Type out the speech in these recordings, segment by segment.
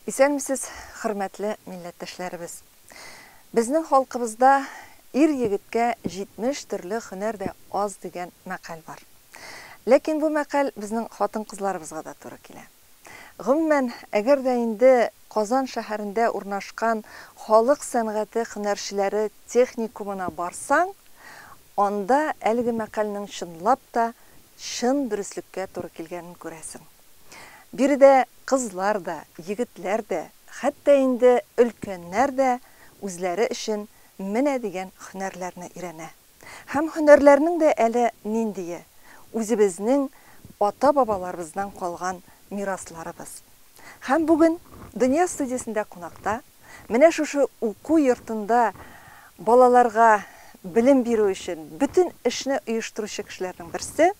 Исәнмесез, хөрмәтле милләттәшләребез. Безнең халкыбызда ир-егеткә 70 төрле һөнәр дә аз дигән мәкаль бар. Ләкин бу мәкаль безнең хатын-кызларыбызга да туры килә. Гомумән, әгәр дә инде Казан шәһәрендә урнашкан халык сәнгате һөнәрчеләре техникумына барсаң, анда әлеге мәкальнең чынлап та шын дөреслеккә туры килгәнен күрәсең. Биредә кызлар да, егетләр дә, хәтта инде өлкәннәр дә үзләре өчен менә дигән һөнәрләрне өйрәнә. Һәм һөнәрләрнең дә әле ниндие? Үзебезнең ата-бабаларыбыздан калган мирасларыбыз. Һәм бүген Дөнья студиясендә кунакта, менә шушы уку йортында балаларга белем бирү өчен бүтән эшне оештыручы кешеләрнең берсе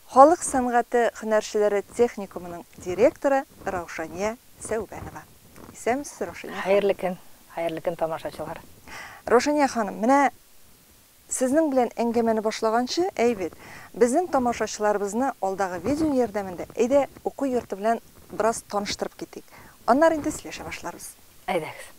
Халык сәнгате һөнәрчеләре техникумының директоры Раушания Сәүбәнова. Исәнмесез, Раушания? Хәерле көн тамашачылар. Раушания ханым, менә сезнең белән әңгәмәне башлаганчы, әйбет, безнең тамашачыларыбызны алдагы видео ярдәмендә әйдә уку йорты белән бераз таныштырып китик. Аннары инде сөйләшә башларбыз. Әйдәгез.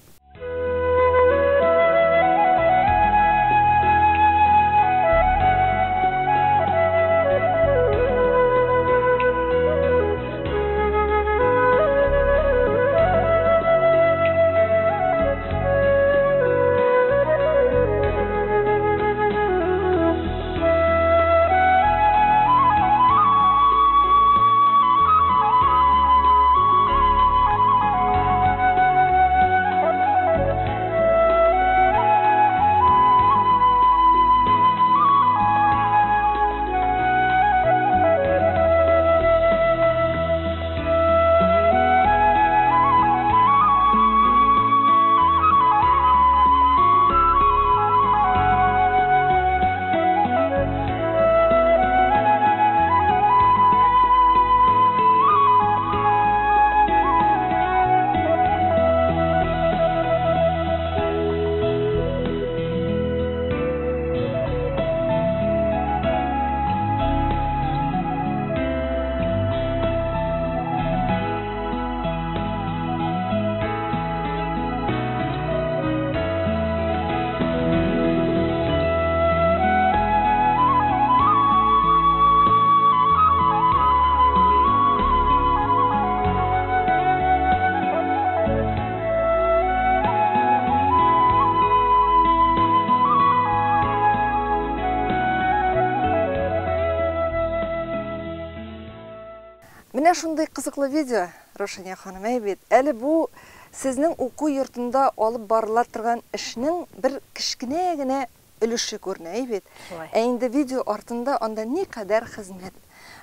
Менә шундый кызыклы видео, Раушания ханым, әйбет, әле бу сезнең уку йортында алып барыла торган эшнең бер кичкенә генә өлеше күренә, әйбет. Ә инде видео артында анда никадәр хезмәт.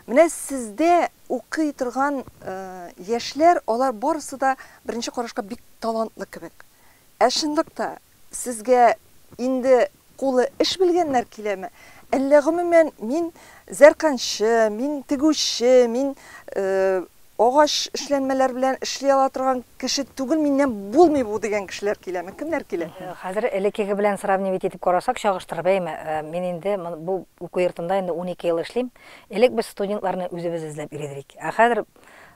Менә сездә укый торган яшьләр, алар барысы да беренче карашка бик талантлы кебек. Ә чынлыкта сезгә инде кулы эш белгәннәр киләме? Әллә гомумән мин зәрканчы, мин тегүче, мин агач эшләнмәләр белән эшли ала торган кеше түгел, миннән булмый бу дигән кешеләр киләме? Кемнәр килә? Хәзер элеккеге белән сравнивать итеп карасак, чагыштырып әйме, мин инде бу уку йортында инде 12 ел эшлим. Элек без студентларны үзебез эзләп йөридек. Ә хәзер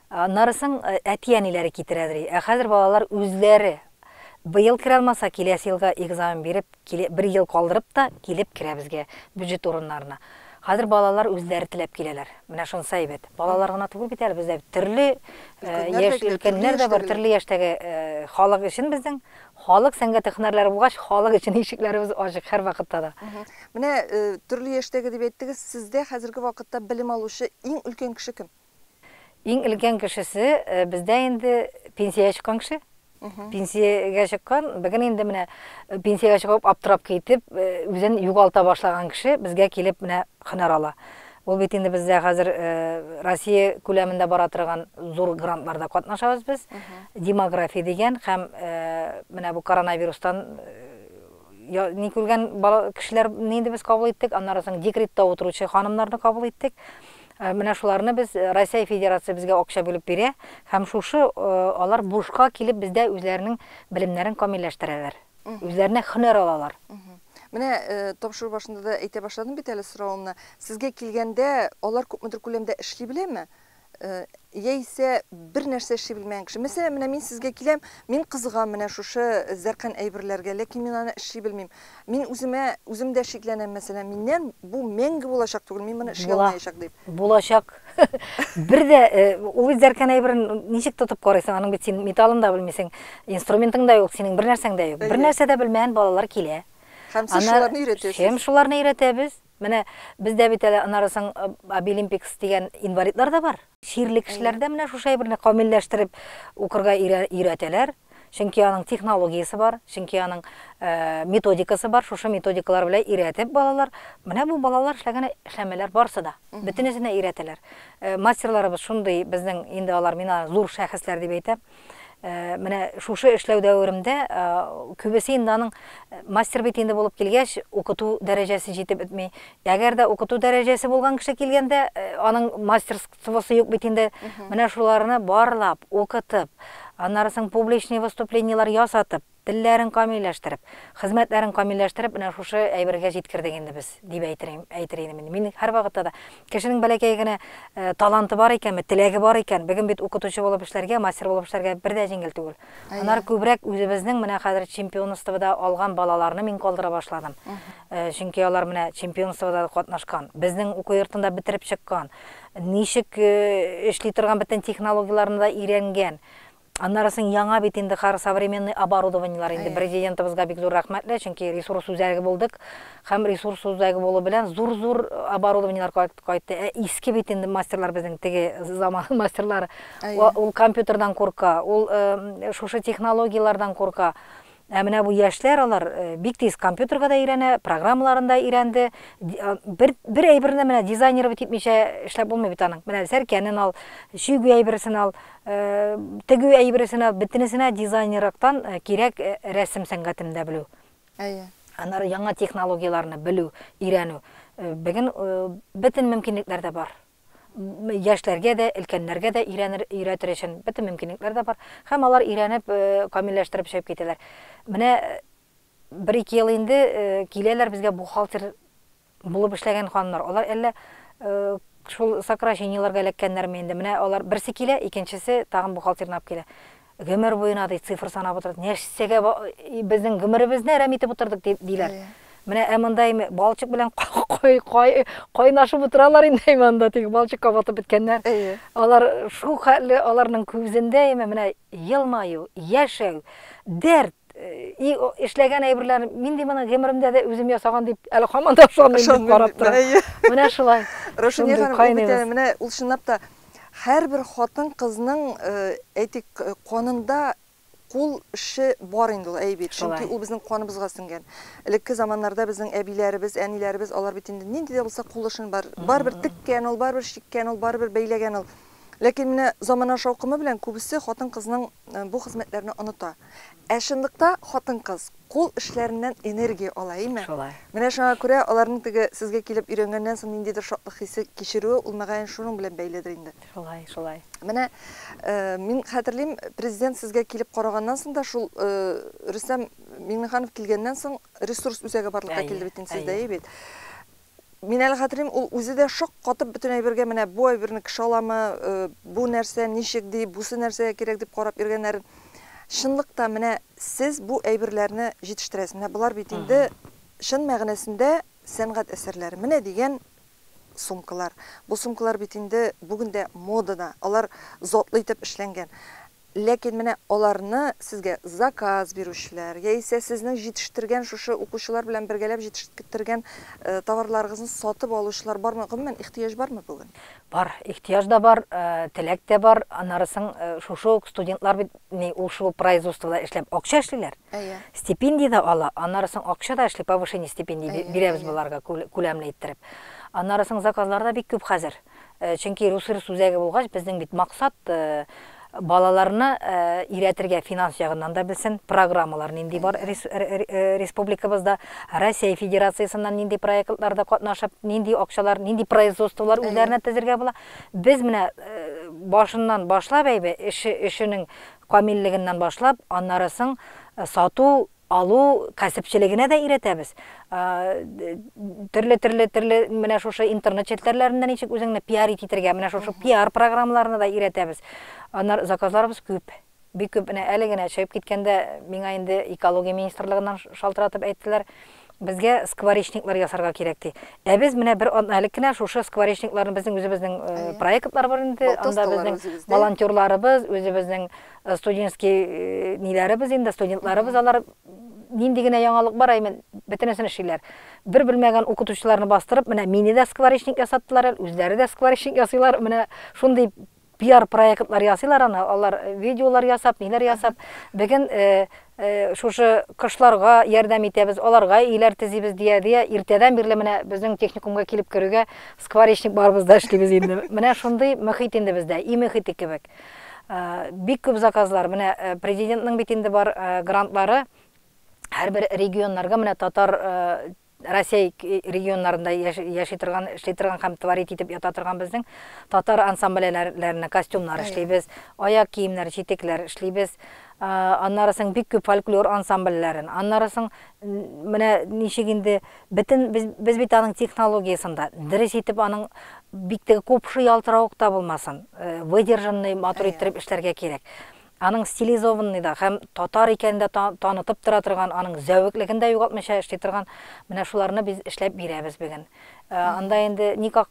нарысын әти-әниләре китерәдер. Ә хәзер балалар үзләре быел керә алмаса, киләсе елга экзамен биреп, бер ел калдырып та килеп керә безгә бюджет урыннарына. Хәзер балалар үзләре теләп киләләр. Менә шунысы әйбәт. Балалар гына түгел бит әле, бездә төрле яшь өлкәннәр дә бар, төрле яшьтәге халык өчен безнең халык сәнгате һөнәрләре булгач, халык өчен ишекләребез ачык һәр вакытта да. Менә төрле яшьтәге дип әйттегез, сездә хәзерге вакытта белем алучы иң өлкән кеше кем? Иң өлкән кешесе бездә инде пенсияга чыккан кеше. Пенсияга чыккан, бүген инде менә пенсияга чыгып аптырап китеп, үзен югалта башлаган кеше безгә килеп менә һөнәр ала. Ул бит инде бездә хәзер Россия күләмендә бара торган зур грантларда катнашабыз без. Демография дигән һәм менә бу коронавирустан ни күргән кешеләрне инде без кабул иттек, аннары соң декретта утыручы ханымнарны кабул иттек. Менә шуларны без Россия Федерация безгә акча бөлеп бирә, һәм шушы алар бушка килеп бездә үзләренең белемнәрен камилләштерәләр. Үзләренә һөнәр алалар. Менә тапшыру башында да әйтә башладым бит әле соравымны. Сезгә килгәндә алар күпмедер күләмдә эшли беләме? яисә бер нәрсә эшли белмәгән кеше. Мәсәлән, менә мин сезгә киләм, мин кызыгам менә шушы зәркән әйберләргә, ләкин мин аны эшли белмим. Мин үземдә шикләнәм, мәсәлән, миннән бу мәңге булачак түгел, мин моны эшли алмаячак дип. Булачак. Бер дә ул зәркән әйберен ничек тотып карыйсың? Аның бит син металлын да белмисең, инструментың да юк, синең бер нәрсәң дә юк. Бер нәрсә дә белмәгән балалар килә. Һәм сез шуларны өйрәтәсез. Һәм шуларны өйрәтәбез. Менә бездә бит әле анарысын Олимпикс дигән инвалидлар да бар. Ширле кешеләр дә менә шушы әйберне камилләштереп укырга өйрәтәләр. Чөнки аның технологиясе бар, чөнки аның методикасы бар. Шушы методикалар белән өйрәтеп балалар, менә бу балалар эшләгән эшләмәләр барсы да. Бөтенесенә өйрәтәләр. Мастерларыбыз шундый, безнең инде алар мина зур шәхесләр дип әйтәм. Менә шушы эшләү дәверендә күбесе инде аның мастер бит инде булып килгәч, укыту дәрәҗәсе җитеп бетми. Әгәр дә укыту дәрәҗәсе булган кеше килгәндә, аның мастерствосы юк бит инде. Менә шуларны барлап, укытып, аннарысын публичный выступлениелар ясатып, телләрен камилләштереп, хезмәтләрен камилләштереп, менә шушы әйбергә җиткердек инде без, дип әйтер идем. Мин һәр вакытта да кешенең бәләкәй генә таланты бар икән, теләге бар икән, бүген бит укытучы булып эшләргә, мастер булып эшләргә бер дә җиңел түгел. Аннары күбрәк үзебезнең менә хәзер чемпионствода алган балаларны мин калдыра башладым. Чөнки алар менә чемпионствода катнашкан, безнең уку йортында бетереп чыккан, ничек эшли торган бөтен технологияларны да өйрәнгән. Аннарысын яңа бит инде современный оборудованиелар инде президентыбызга бик зур рәхмәтле, чөнки ресурс үзәге булдык, һәм ресурс үзәге булу белән зур оборудованиелар кайтты. Иске бит инде мастерлар безнең теге заман мастерлары. Ул компьютердан курка, ул шушы технологиялардан курка. Менә бу яшьләр алар бик тиз компьютерга да өйрәнә, программаларында өйрәнде. Бер әйберне менә дизайнер бит итмичә эшләп булмый бит аның. Менә сәркәнен ал, шигү әйберсен ал, тегү әйберсен ал, бөтенесенә дизайнерлыктан кирәк рәсем сәнгатен дә белү. Аннары яңа технологияларны белү, өйрәнү. Бүген бөтен мөмкинлекләр дә бар. Яшьләргә дә, өлкәннәргә дә өйрәтер өчен бөтен мөмкинлекләр дә бар. Һәм алар өйрәнеп, камилләштереп чыгып китәләр. Менә 1-2 ел инде киләләр безгә бухгалтер булып эшләгән ханымнар. Алар әллә шул сокращениеларга эләккәннәрме инде. Менә алар берсе килә, икенчесе тагын бухгалтерны алып килә. Гомер буена ди цифр санап утырды. Нәрсәгә безнең гомеребезне әрәм итеп утырдык диләр. Менә мондай балчык белән кайнашып утыралар инде монда, тик балчыкка батып беткәннәр. Алар шул хәлле, аларның күзендә менә елмаю, яшәү, дәрт, эшләгән әйберләр, мин ди моны гомеремдә дә үзем ясаган дип, әле һаман да шуны карап тора. Менә шулай. Рушания ханым, менә ул чынлап та һәрбер хатын кызның әйтик канында кул эше бар инде ул әйбит. Чөнки ул безнең каныбызга сеңгән. Элекке заманнарда безнең әбиләребез, әниләребез, алар бит инде нинди дә булса кул эшен барбер теккән ул, барбер шиккән ул, барбер бәйләгән ул. Ләкин менә замана шаукымы белән күбесе хатын-кызның бу хезмәтләрне оныта. Шундыкта хатын-кыз кул эшләреннән энергия ала, име? Менә шуңа күрә аларның теге сезгә килеп өйрәнгәннән соң ниндидер шатлык хисе кичерүе ул мәгәен шуның белән бәйледер инде. Шулай. Менә мин хәтерлим, президент сезгә килеп караганнан соң да шул Рөстәм Миңнеханов килгәннән соң ресурс үзәге барлыкка килде бит инде сездә, бит. Мин әле хәтерлим, ул үзе дә шок катып бөтен әйбергә менә бу әйберне кеше аламы, бу нәрсә ничек ди, бусы нәрсәгә кирәк дип карап йөргәннәрен. Шынлыкта менә сез бу әйберләрне җитештерәсез. Менә булар бит инде шын мәгънәсендә сәнгать әсәрләре. Менә дигән сумкалар. Бу сумкалар бит инде бүген дә модада. Алар затлы итеп эшләнгән. Ләкин менә аларны сезгә заказ бирүчеләр, яисә сезнең җитештергән шушы укучылар белән бергәләп җитештергән товарларыгызны сатып алучылар бармы? Гомумән ихтыяҗ бармы бүген? Бар, ихтыяҗ да бар, теләк тә бар. Анарысын шушы студентлар бит ул шул производствода эшләп акча эшлиләр. Стипендия да ала, анарысын акча да эшли, повышение стипендия бирәбез буларга күләмле иттереп. Анарысын заказлар да бик күп хәзер. Чөнки ресурс үзәге булгач, безнең бит максат балаларны өйрәтергә финанс ягыннан да белсен, программалар нинди бар республикабызда, Россия Федерациясыннан нинди проектларда катнашып, нинди акчалар, нинди производстволар үзләренә төзергә була. Без менә башыннан башлап әйбе, эшенең камиллегеннән башлап, аннарысын сату алу кәсіпчілігіне де үйретеміз. Түрлі менә шушы интернет челтәрләрендә ничек үзеңне пиар итәргә, менә шушы пиар программаларына да үйретеміз. Аннар заказларыбыз күп. Бик күп. Менә әле генә чыгып киткәндә миңа инде экология министрлыгыннан шалтыратып әйттеләр. Безгә скворечниклар ясарга кирәк ди. Без менә бер әле генә шушы скворечникларны безнең үзебезнең проектлар бар инде, анда безнең волонтерларыбыз, үзебезнең студентский ниләребез инде, студентларыбыз алар нинди генә яңалык бар, әймен бөтенесен эшлиләр. Бер белмәгән укытучыларны бастырып, менә мине дә скворечник ясаттылар, үзләре дә скворечник ясыйлар, менә шундый пиар проектлар ясыйлар, алар видеолар ясап, ниләр ясап, бүген шушы кышларга ярдәм итәбез, аларга иләр төзибез дия, иртәдән бирле менә безнең техникумга килеп керүгә скворечник барыбыз да эшлибез инде. Менә шундый мөхит инде бездә, и мөхите кебек. Бик күп заказлар, менә президентның бит инде бар грантлары, һәрбер регионнарга менә татар Россия регионнарында яши торган, эшли торган һәм творит итеп ята торган безнең татар ансамбльләренә костюмнар эшлибез, аяк киемнәр, читекләр эшлибез. Аннарысын бик күп фольклор ансамбльләрен, аннарысын менә ничек инде бөтен без бит аның технологиясында дөрес итеп аның бик тә күпши ялтыравык та булмасын, выдержанный матур итеп эшләргә кирәк. Аның стилизованный да һәм татар икәнен дә танытып тора торган, аның зәвеклеген дә югалтмыйча эшли торган, менә шуларны без эшләп бирәбез бүген. Анда инде никак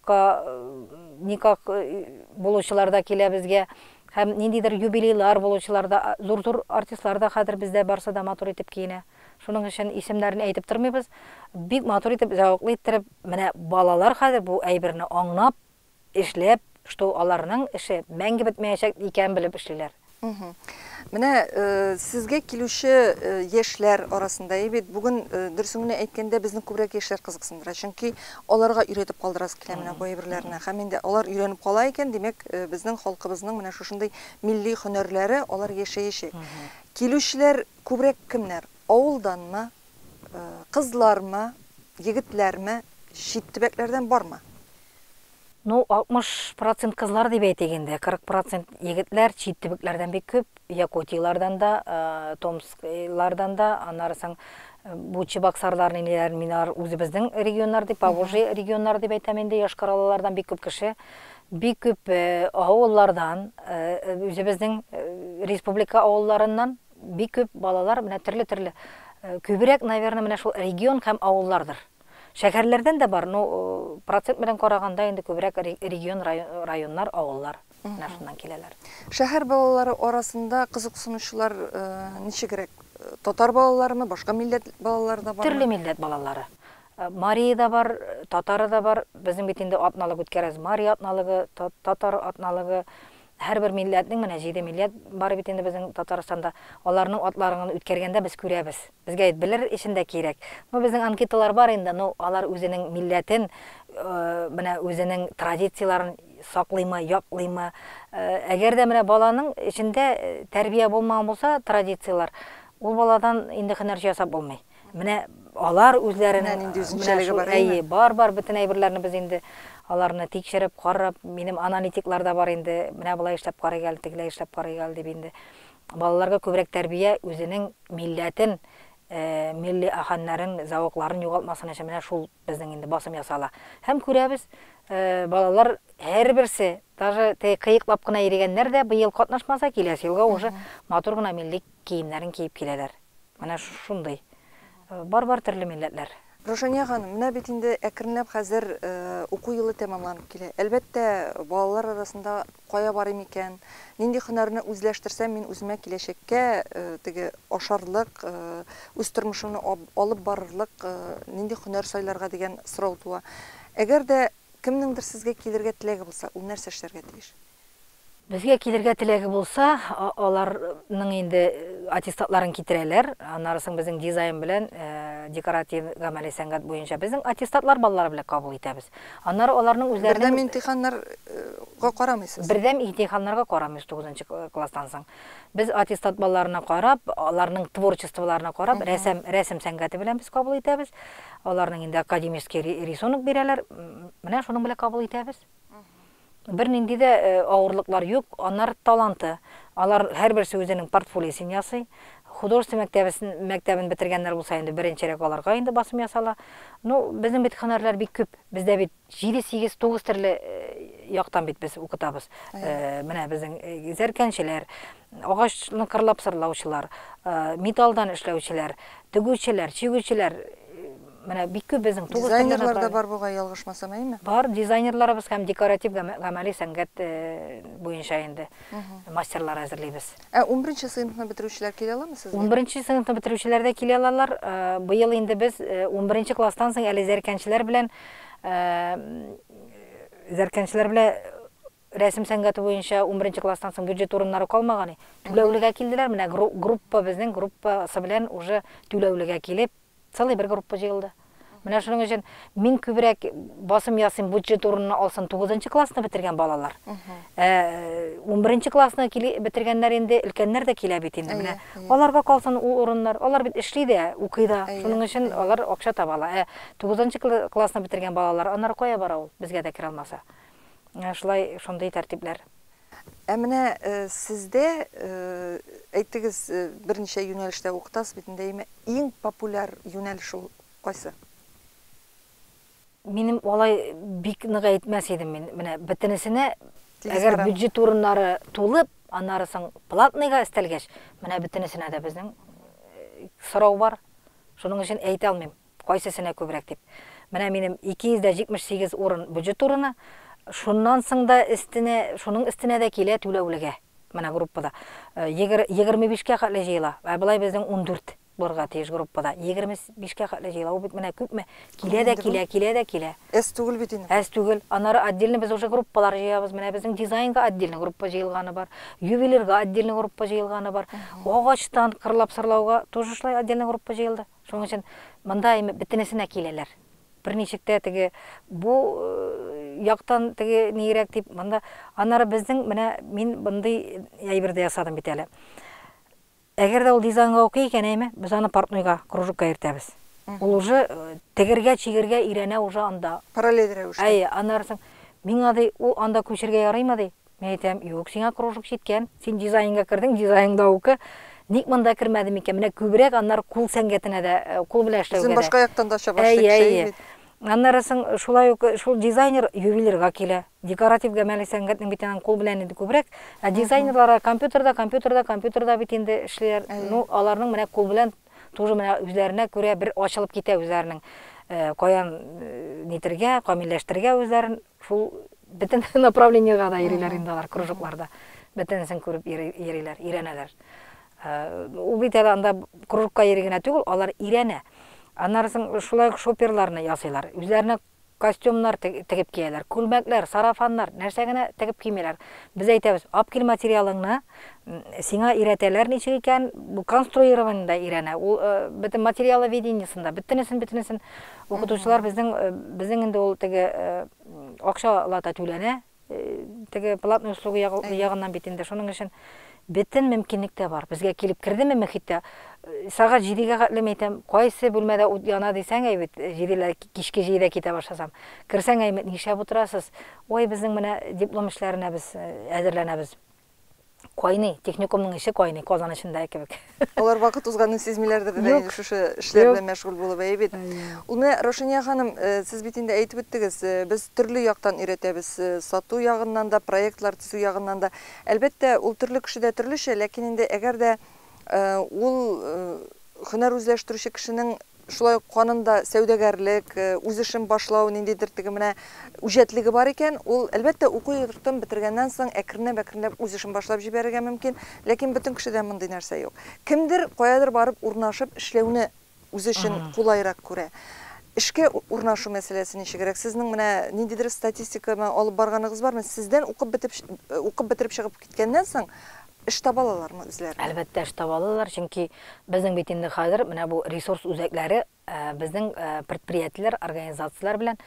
булучылар да килә безгә, һәм ниндидер юбилейлар булучылар да, зур артистлар да хәзер бездә барса да матур итеп киенә. Шуның өчен исемнәрен әйтеп тормыйбыз. Бик матур итеп, зәвекле итеп, менә балалар хәзер бу әйберне аңлап, эшләп, что аларның эше мәңге бетмәячәк икән белеп эшлиләр. Менә сезгә килүче яшьләр арасында бит бүген дөресен әйткәндә безнең күбрәк яшьләр кызыксындыра, чөнки аларга өйрәтеп калдырасы килә менә бу әйберләрне. Һәм инде алар өйрәнеп кала икән, димәк, безнең халкыбызның менә шушындый милли һөнәрләре алар яшәеши. Килүчеләр күбрәк кемнәр? Авылданмы, кызлармы, егетләрме, чит төбәкләрдән бармы? 60% кызлар дип әйтегәндә, 40% егетләр чит төбәкләрдән бик күп, Якутиялардан да, Томсклардан да, аннарысын бу Чебоксарларны минар үзебезнең регионнар дип, Поволжье регионнар дип әйтәм инде, Яшкаралардан бик күп кеше, бик күп авыллардан, үзебезнең республика авылларыннан бик күп балалар, менә төрле күбрәк, наверное, менә шул регион һәм авыллардыр. Шәһәрләрдән дә бар, процент белән караганда инде күбрәк регион, районнар, авыллар шуннан киләләр. Шәһәр балалары арасында кызыксынучылар ничегрәк? Татар балаларымы, башка милләт балалары да бармы? Төрле милләт балалары. Мария да бар, татары да бар. Безнең бит инде атналык үткәрәбез. Мария атналыгы, татар атналыгы. Һәрбер милләтнең менә 7 милләт бар бит инде безнең Татарстанда. Аларның атларын үткәргәндә без күрәбез. Безгә белер ишендә кирәк. Безнең анкеталар бар инде, алар үзенең милләтен, менә үзенең традицияларын саклыймы, яклыймы. Әгәр дә менә баланың ишендә тәрбия булмаган булса, традициялар, ул баладан инде һөнәр ясап булмый. Менә алар үзләренең бар бөтен әйберләрне без инде аларны тикшереп, карап, минем аналитиклар да бар инде, менә булай эшләп карый гәл, тегеләй эшләп карый гәл дип инде. Балаларга күбрәк тәрбия үзенең милләтен, милли аханнарын, завокларын югалтмасын өчен менә шул безнең инде басым ясала. Һәм күрәбез, балалар һәрберсе, даже кыйыклап кына йөргәннәр дә быел катнашмаса, киләсе елга уже матур гына милли киемнәрен киеп киләләр. Менә шундый. Бар төрле милләтләр. Рушания ханым, менә бит инде әкренләп хәзер уку елы тәмамланып килә. Әлбәттә, балалар арасында кая барым икән, нинди һөнәрне үзләштерсәм, мин үземә киләчәккә теге ашарлык, үз тормышымны алып барырлык, нинди һөнәр сайларга дигән сорау туа. Әгәр дә кемнеңдер сезгә килергә теләге булса, ул нәрсә эшләргә тиеш? Безгә килергә теләге булса, аларның инде аттестатларын китерәләр. Аннарысын безнең дизайн белән декоратив гамәли сәнгать буенча безнең аттестатлар балалар белән кабул итәбез. Аннары аларның үзләренең бердәм имтиханнарга карамыйсыз. Бердәм имтиханнарга карамыйз 9нчы класстан соң. Без аттестат балаларына карап, аларның творчестволарына карап, рәсем сәнгате белән без кабул итәбез. Аларның инде академический рисунок бирәләр. Менә шуның белән кабул итәбез. Бер нинди дә авырлыклар юк, аннар таланты. Алар һәрберсе үзенең портфолиосын ясый, художество мәктәбен бетергәннәр булса инде беренчерәк аларга инде басым ясала. Ну, безнең бит һөнәрләр бик күп. Бездә бит 7, 8, 9 төрле яктан бит без укытабыз. Менә безнең зәркәнчеләр, агачны кырлап сырлаучылар, металлдан эшләүчеләр, тегүчеләр, чигүчеләр, менә бик күп безнең дизайнерлар да бар буга, ялгышмасам, әйме? Бар, дизайнерларыбыз һәм декоратив гамәли сәнгать буенча инде мастерлар әзерлибез. 11-нче сыйныфны бетерүчеләр килә аламы сезгә? 11-нче сыйныфны бетерүчеләр дә килә алалар. Быел инде без 11-нче класстан соң әле зәркәнчеләр белән рәсем сәнгате буенча 11-нче класстан соң бюджет урыннары калмаган. Түләүлегә килделәр. Менә безнең группасы белән уже түләүлегә килеп, целый бер группа җыелды. Менә шуның өчен мин күбрәк басым ясыйм бюджет урынны алсын 9-нчы классны бетергән балалар. 11-нче классны бетергәннәр инде өлкәннәр дә килә бит инде. Менә аларга калсын ул урыннар. Алар бит эшли дә, укый да. Шуның өчен алар акча табалар. 9-нчы классны бетергән балалар аннары кая бара ул? Безгә дә кирә алмаса. Шулай шундый тәртипләр. Менә сездә әйтегез берничә юнәлештә укытасыз бит инде. Иң популяр юнәлеш ул кайсы? Минем алай бик нык әйтмәс идем мин. Менә бөтенесенә әгәр бюджет урыннары тулып, аннары соң платныйга өстәлгәч, менә бөтенесенә дә безнең сорау бар. Шуның өчен әйтә алмыйм, кайсысына күбрәк дип. Менә минем 278 урын бюджет урыны, шуннан соң да шуның өстенә дә килә түләүлегә. Менә группада 25-кә хәтле җыела. Булай безнең 14 булырга тиеш группада. 25-кә хәтле җыела. Ул бит менә күпме? Килә дә килә. Эс түгел бит инде. Эс түгел. Аннары отдельно без уже группалар җыябыз. Менә безнең дизайнга отдельно группа җыелганы бар. Ювелирга отдельно группа җыелганы бар. Агачтан кырлап сырлауга тоже шулай отдельно группа җыелды. Шуның өчен монда бөтенесенә киләләр. Берничектә теге бу яктан теге нирәк дип монда аннары безнең менә мин бундай әйбердә ясадым бит әле. Әгәр дә ул дизайнга укый икән, әйме, без аны портнойга, кружокка йөртәбез. Ул уже тегергә, чигергә ирәнә уже анда. Параллель рәвештә. Аннары соң миңа ди ул анда күчергә ярыймы ди? Мен әйтәм, юк, сиңа кружок җиткән. Син дизайнга кирдең, дизайнда укы. Ник монда кирмәдем икән? Менә күбрәк аннары кул сәнгатенә дә, кул белән эшләүгә дә. Син башка яктан да аша башлыйсың. Аннары соң шулай ук шул дизайнер ювелирга килә. Декоратив гамәли сәнгатьнең бит кул белән инде күбрәк. Дизайнерлар компьютерда бит инде эшләр. Ну, аларның менә кул белән тоже менә үзләренә күрә бер ачылып китә үзләренең. Каян нитергә, камилләштергә үзләрен шул бөтен направлениегә да йөриләр инде алар кружокларда. Бөтенсен күреп йөриләр, ирәнәләр. Ул бит анда кружокка йөргәнә түгел, алар ирәнә. Аннары соң шулай шоперларны ясыйлар. Үзләренә костюмнар тегеп кияләр, күлмәкләр, сарафаннар, нәрсә генә тегеп кимиләр. Без әйтәбез, апкил материалыңны сиңа өйрәтәләр ничек икән, бу конструирование өйрәнә. Ул бөтен материаловедениесендә, бөтенесен укытучылар безнең инде ул теге акчалата түләнә, теге платный услуга ягыннан бит инде. Шуның өчен бөтен мөмкинлек тә бар. Безгә килеп кирдеме мөхиттә? Сагат 7-гә хәтле әйтәм, кайсы бүлмәдә ут яна дисәң, әйбит, 7-лә кичке 7-дә китә башласам. Кирсәң, әйбит, нишләп утырасыз? Ой, безнең менә диплом эшләренә без әзерләнәбез. Кайный, техникумның ише кайный, Казан эчендә кебек. Алар вакыт узганын сизмиләрдер дә шушы эшләр белән мәшгуль булып әйбит. Ул менә Рошания ханым, сез бит инде әйтеп үттегез, без төрле яктан өйрәтәбез, сату ягыннан да, проектлар төзү ягыннан да. Әлбәттә, ул төрле кешедә төрлечә, ләкин инде әгәр дә ул һөнәр үзләштерүче кешенең шулай канында сәүдәгәрлек, үз эшен башлау, ниндидер теге менә үҗәтлеге бар икән, ул әлбәттә уку йортын бетергәннән соң әкренләп үз эшен башлап җибәрергә мөмкин, ләкин бөтен кешедә мондый нәрсә юк. Кемдер каядыр барып урнашып эшләүне үз эшен кулайрак күрә. Эшкә урнашу мәсьәләсе ничегрәк? Сезнең менә ниндидер статистиканы алып барганыгыз бармы? Сездән укып бетереп чыгып киткәннән соң эш табалармы үзләре? Әлбәттә эш табалар, чөнки безнең бит инде хәзер менә бу ресурс үзәкләре безнең предприятиеләр, организацияләр белән,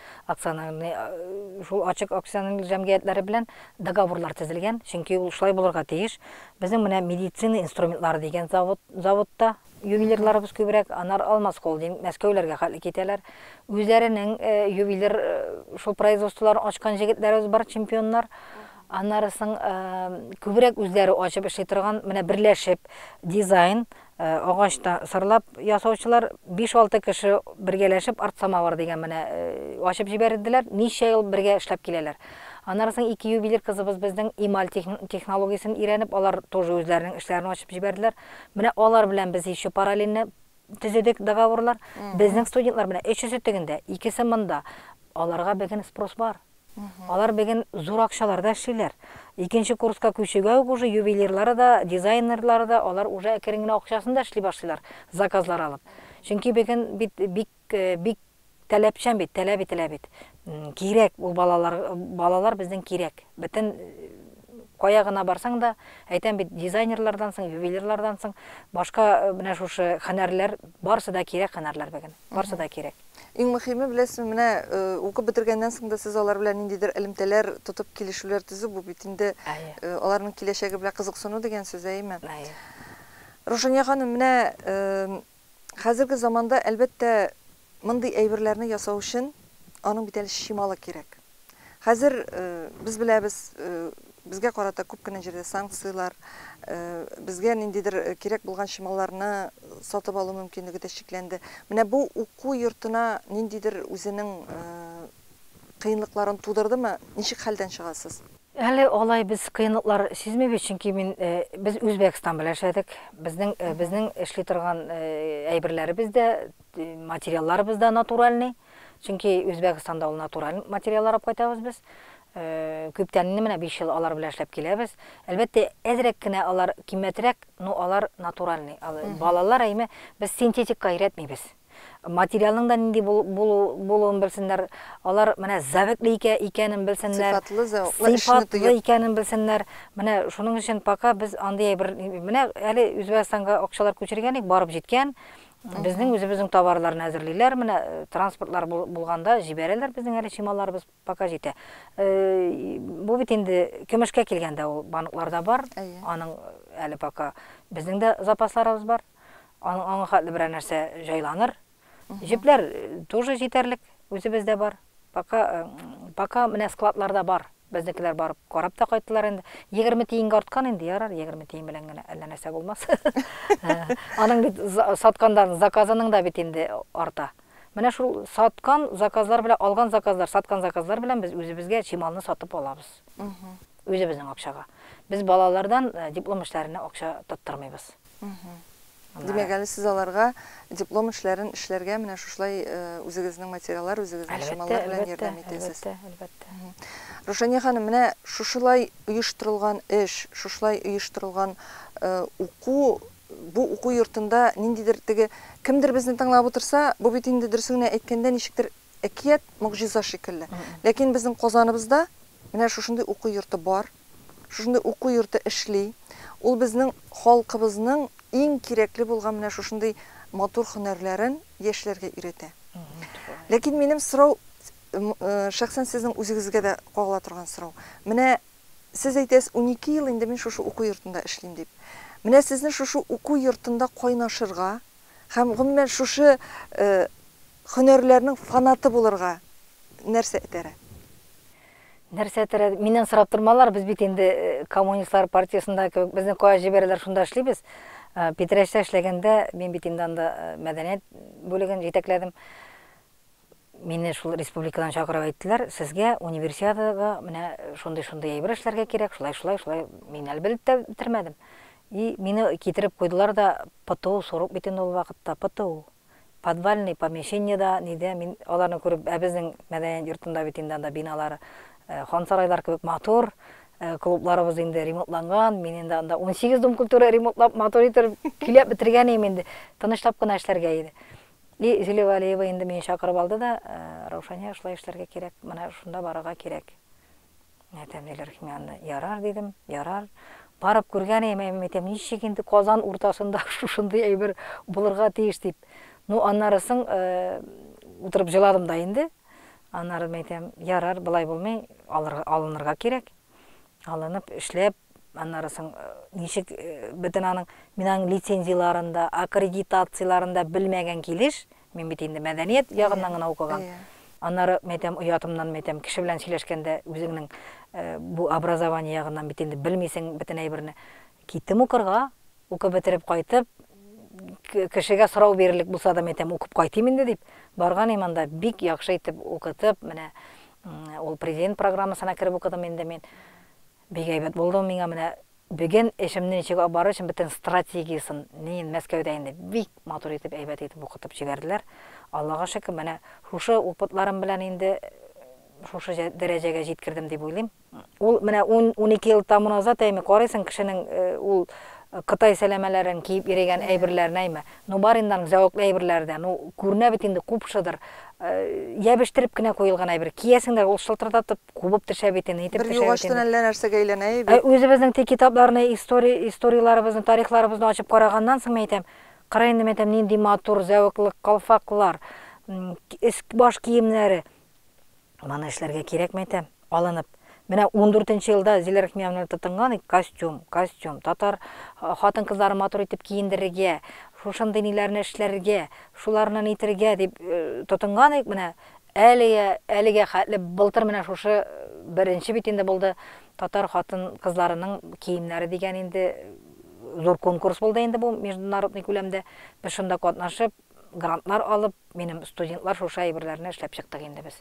шул ачык акционерлы җәмгыятьләре белән договорлар төзелгән, чөнки ул шулай булырга тиеш. Безнең менә медицина инструментлары дигән заводта ювелирларыбыз күбрәк, анар Алмаз холдинг, Мәскәүләргә хәтле китәләр. Үзләренең ювелир шул производстволарын ачкан җегетләребез бар, чемпионнар. Аннары соң күбрәк үзләре ачып эшли торган, менә берләшеп дизайн, агачта сырлап ясаучылар 5-6 кеше бергәләшеп арт самавыр дигән менә ачып җибәрделәр. Ничә ел бергә эшләп киләләр. Аннан соң 2 ювелир кызыбыз безнең эмаль технологиясын өйрәнеп, алар тоже үзләренең эшләрен ачып җибәрделәр. Менә алар белән без еще параллельно төзедек договорлар. Безнең студентлар менә 300 тегендә, 2 монда. Аларга бәгән спрос бар. Алар бәгән зур акчаларда эшлиләр. Икенче курска күчүгә уже ювелирлары да, дизайнерлары да, алар уже әкрен генә акчасын да эшли башлыйлар, заказлар алып. Чөнки бәгән бик таләпчән бит, таләп ителә бит. Кирәк ул балалар безнең кирәк. Бөтен кая гына барсаң да, әйтәм бит, дизайнерлардан соң, ювелирлардан соң, башка менә шушы һөнәрләр барсы да кирәк, һөнәрләр бәгән. Барсы да кирәк. Иң мөһиме беләсезме, менә укып бетергәннән соң да сез алар белән ниндидер элемтәләр тотып килешүләр төзү, бу бит инде аларның киләчәге белән кызыксыну дигән сүз әйме. Рушания ханым, менә хәзерге заманда әлбәттә мондый әйберләрне ясау өчен аның бит әле шималы кирәк. Хәзер без беләбез, безгә карата күп кенә җирдә санкциялар, безгә ниндидер кирәк булган шималларны сатып алу мөмкинлеге дә шикләнде. Менә бу уку йортына ниндидер үзенең кыенлыкларын тудырдымы? Ничек хәлдән чыгасыз? Әле алай без кыенлыклар сизмәбез, чөнки без Үзбәкстан белән эшләдек. Безнең эшли торган әйберләребез дә, материалларыбыз да натуральный. Чөнки Үзбәкстанда ул натураль материаллар алып кайтабыз без. Күптән менә 5 ел алар белән эшләп киләбез. Әлбәттә, әзрәк кенә алар кыйммәтрәк, но алар натуральный. Балалар әйме, без синтетикка өйрәтмибез. Материалның да нинди булуын белсеннәр, алар менә завеклы икәнен белсеннәр, сыйфатлы икәнен белсеннәр. Менә шуның өчен пока без андый бер менә әле Үзбәкстанга акчалар күчергәнек, барып җиткән. Безнең үзебезнең товарларны әзерлиләр, менә транспортлар булганда җибәрәләр, безнең әле чималларыбыз пока җитә. Бу бит инде көмешкә килгәндә ул банкларда бар, аның әле пока безнең дә запасларыбыз бар. Аның хәтле берәр нәрсә җайланыр. Җипләр тоже җитәрлек, үзебездә бар. Пока менә складларда бар. Безнекеләр барып карап та кайттылар инде. 20 тиенгә арткан инде, ярар, 20 тиен белән генә әллә нәрсә булмас. Аның бит саткандан заказының да бит инде арта. Менә шул саткан заказлар белән алган заказлар, саткан заказлар белән без үзебезгә чималны сатып алабыз. Үзебезнең акчага. Без балалардан диплом эшләренә акча тоттырмыйбыз. Демәк, әле сез аларга диплом эшләрен эшләргә менә шушлай үзегезнең материаллар, үзегезнең чималлар белән ярдәм итәсез. Әлбәттә. Рушания ханым, менә шушылай оештырылган эш, шушлай оештырылган уку, бу уку йортында ниндидер теге кемдер безне тыңлап утырса, бу бит инде дөресен әйткәндә ничектер әкият, мөгъҗиза шикелле. Ләкин безнең Казаныбызда менә шушындый уку йорты бар, шушындый уку йорты эшли. Ул безнең халкыбызның иң кирәкле булган менә шушындый матур һөнәрләрен яшьләргә өйрәтә. Ләкин минем сорау шәхсән сезнең үзегезгә дә кагыла торган сорау. Менә сез әйтәсез, 12 ел инде мин шушы уку йортында эшлим дип. Менә сезне шушы уку йортында кайнашырга һәм гомумән шушы һөнәрләрнең фанаты булырга нәрсә этәрә? Нәрсә этәрә? Миннән сорап тормалар, без бит инде коммунистлар партиясында кебек безне кая җибәрәләр, шунда эшлибез. Петрәчтә эшләгәндә мин бит инде анда мәдәният бүлеген җитәкләдем. Мине шул республикадан чакырып әйттеләр, сезгә универсиадага менә шундый әйбер эшләргә кирәк, шулай мин әлбәттә бетермәдем. И мине китереп куйдылар да ПТУ сорук бит инде ул вакытта ПТУ. Подвальный помещениеда, ниде мин аларны күреп, безнең мәдәният йортында бит инде анда биналары хан сарайлар кебек матур, клубларыбыз инде ремонтланган, мин инде анда 18 дом культура ремонтлап матур итеп килеп бетергәнем инде, тынычлап кына эшләргә иде. И Зилева Алиева инде мине чакырып алды да, Раушания шулай эшләргә кирәк, менә шунда барырга кирәк. Әйтәм, диләр, ярар дидем, ярар. Барып күргәнем, әйтәм, ничек инде Казан уртасында шушындый әйбер булырга тиеш дип. Ну, аннарысын утырып җыладым да инде. Аннары әйтәм, ярар, былай булмый, алынырга кирәк. Алынып эшләп, аннарысын ничек бөтен аның минең лицензияларында, аккредитацияларында белмәгән килеш, мин бит инде мәдәният ягыннан гына укыган. Аннары әйтәм, уятымнан әйтәм, кеше белән сөйләшкәндә үзеңнең бу образование ягыннан бит инде белмисең бөтен әйберне. Киттем укырга, укып бетереп кайтып, кешегә сорау бирерлек булса да мәйтәм укып кайтыйм инде дип барган иманда бик яхшы итеп укытып, менә ул президент программасына кереп укыдым инде мин. Бик әйбәт булды миңа менә бүген эшемне ничек алып барыр өчен бөтен стратегиясын мин Мәскәүдә инде бик матур итеп, әйбәт итеп укытып җибәрделәр. Аллага шөкер, менә шушы укытларым белән инде шушы дәрәҗәгә җиткердем дип уйлыйм. Ул менә 12 ел тамыр назад әйме карыйсың кешенең ул Кытай сәләмәләрен киеп йөргән әйберләрен әйме. Ну бар инде зәвыклы әйберләрдән, ну күренә бит инде күпшедер. Ябештиреп кенә куелган әйбер. Киясеңдә ул шылтыратып, кубып төшә бит инде, итеп төшә бит. Бер югаштан әллә нәрсәгә әйләнә әйбер. Үзебезнең китапларны, историяларыбызны, тарихларыбызны ачып караганнан соң әйтәм, кара инде мәйтәм нинди матур зәвыклы калфаклар, баш киемнәре. Маны эшләргә кирәк мәйтәм, алынып. Менә 14нче елда Зилә Рәхмиевна тотынган костюм, татар хатын-кызлары матур итеп киендерергә, шушындый ниләрне эшләргә, шуларны нитергә дип тотынган менә әлегә хәтле былтыр менә шушы беренче бит инде булды татар хатын-кызларының киемнәре дигән инде зур конкурс булды инде бу международный күләмдә. Без шунда катнашып, грантлар алып, минем студентлар шушы әйберләрне эшләп чыктык инде без.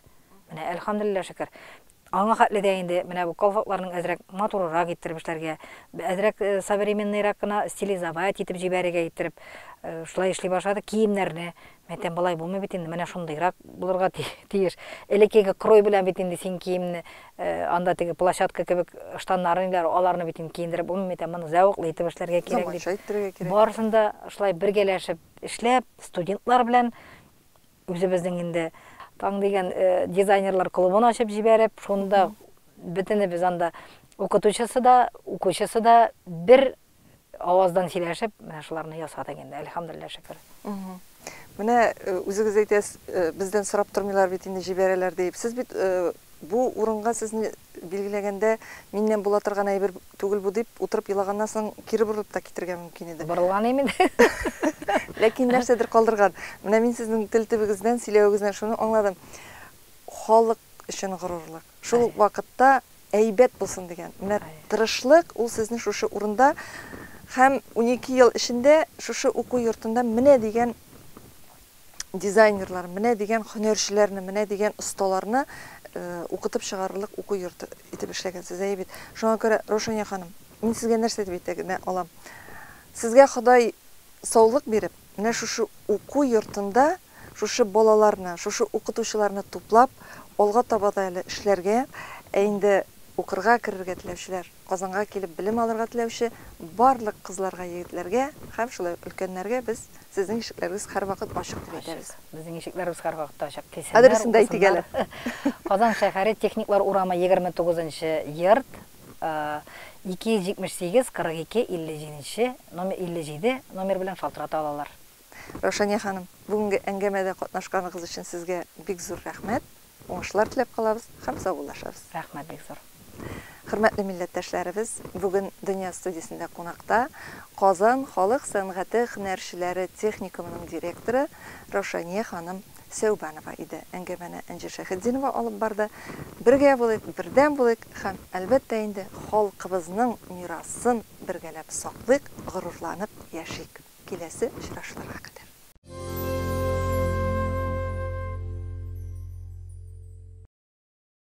Менә әлхәмдүлилләh шөкер. Аңа хәтле дә инде менә бу калфакларның әзрәк матуррак иттереп эшләргә, әзрәк современныйрак кына стилизовать итеп җибәрергә иттереп, шулай эшли башлады киемнәрне. Мәйтәм болай булмый бит инде, менә шундыйрак булырга тиеш. Элекеге крой белән бит инде син киемне, анда теге площадка кебек штаннарын аларны бит инде киендереп булмый, мәйтәм моны зәвыклы итеп эшләргә кирәк дип. Барысында шулай бергәләшеп эшләп, студентлар белән үзебезнең инде таң дигән дизайнерлар клубын ачып җибәреп, шунда бөтене без анда укытучысы да, укучысы да бер аваздан сөйләшеп, менә шуларны ясадык инде, әлхәмдүлилләh шөкер. Менә үзегез әйтәсез, бездән сорап тормыйлар бит инде җибәрәләр дип. Сез бит бу урынга сезне билгеләгәндә миннән була торган әйбер түгел бу дип утырып елаганнан соң кире борылып та китергә мөмкин иде. Борылган инде. Ләкин нәрсәдер калдырган. Менә мин сезнең тел төбегездән, сөйләвегездән шуны аңладым. Халык өчен горурлык. Шул вакытта әйбәт булсын дигән. Менә тырышлык ул сезне шушы урында һәм 12 ел эчендә шушы уку йортында менә дигән дизайнерлар, менә дигән һөнәрчеләрне, менә дигән осталарны укытып чыгарырлык уку йорты итеп эшләгәнсез әйбәт. Шуңа күрә Рошания ханым, мин сезгә нәрсә дип әйтергә алам. Сезгә Ходай саулык биреп, менә шушы уку йортында шушы балаларны, шушы укытучыларны туплап, алга таба да әле эшләргә, инде укырга керергә теләүчеләр, Казанга килеп белем алырга теләүче барлык кызларга, егетләргә һәм шулай өлкәннәргә без сезнең ишекләрегез һәрвакыт ачык дип әйтәбез. Безнең ишекләребез һәрвакыт ачык. Адресен дә әйтик әле. Казан шәһәре Техниклар урамы 29нчы йорт, 278 42 57 номер 57 номер белән шалтырата алалар. Рошания ханым, бүгенге әңгәмәдә катнашканыгыз өчен сезгә бик зур рәхмәт. Уңышлар теләп калабыз һәм саулашабыз. Рәхмәт бик зур. Хөрмәтле милләттәшләребез, бүген Дөнья студиясендә кунакта Казан халык сәнгате һөнәрчеләре техникумының директоры Рошания ханым Сәүбанова иде. Әңгәмәне Энҗе Шәһиддинова алып барды. Бергә булыйк, бердәм булыйк һәм әлбәттә инде халкыбызның мирасын бергәләп саклыйк, горурланып яшик. Киләсе очрашуларга